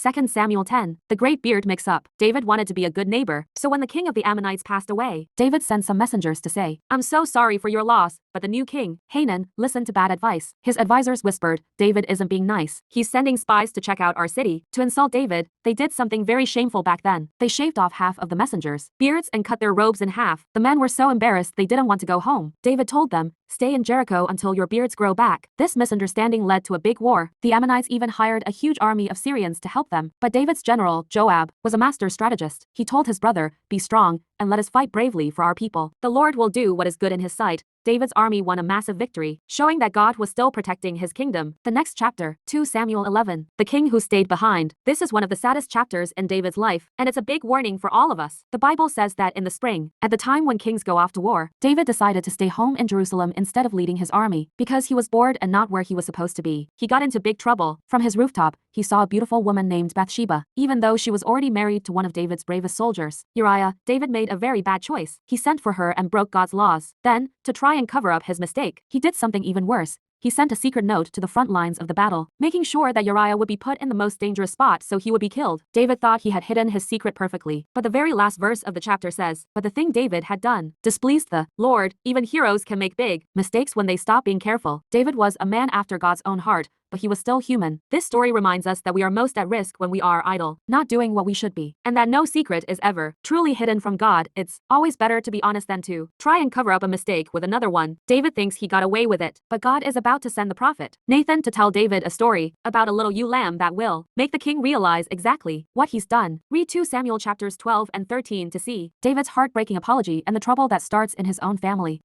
2 Samuel 10. The Great Beard Mix-Up. David wanted to be a good neighbor, so when the king of the Ammonites passed away, David sent some messengers to say, "I'm so sorry for your loss," but the new king, Hanan, listened to bad advice. His advisors whispered, "David isn't being nice. He's sending spies to check out our city." To insult David, they did something very shameful back then. They shaved off half of the messengers' beards and cut their robes in half. The men were so embarrassed they didn't want to go home. David told them, "Stay in Jericho until your beards grow back." This misunderstanding led to a big war. The Ammonites even hired a huge army of Syrians to help them. But David's general, Joab, was a master strategist. He told his brother, "Be strong, and let us fight bravely for our people. The Lord will do what is good in his sight." David's army won a massive victory, showing that God was still protecting his kingdom. The next chapter, 2 Samuel 11. The king who stayed behind. This is one of the saddest chapters in David's life, and it's a big warning for all of us. The Bible says that in the spring, at the time when kings go off to war, David decided to stay home in Jerusalem instead of leading his army, because he was bored and not where he was supposed to be. He got into big trouble. From his rooftop, he saw a beautiful woman named Bathsheba, even though she was already married to one of David's bravest soldiers, Uriah. David made a very bad choice. He sent for her and broke God's laws. Then, to try and cover up his mistake, he did something even worse. He sent a secret note to the front lines of the battle, making sure that Uriah would be put in the most dangerous spot so he would be killed. David thought he had hidden his secret perfectly, but the very last verse of the chapter says, "But the thing David had done displeased the Lord." Even heroes can make big mistakes when they stop being careful. David was a man after God's own heart, but he was still human. This story reminds us that we are most at risk when we are idle, not doing what we should be, and that no secret is ever truly hidden from God. It's always better to be honest than to try and cover up a mistake with another one. David thinks he got away with it, but God is about to send the prophet Nathan to tell David a story about a little ewe lamb that will make the king realize exactly what he's done. Read 2 Samuel chapters 12 and 13 to see David's heartbreaking apology and the trouble that starts in his own family.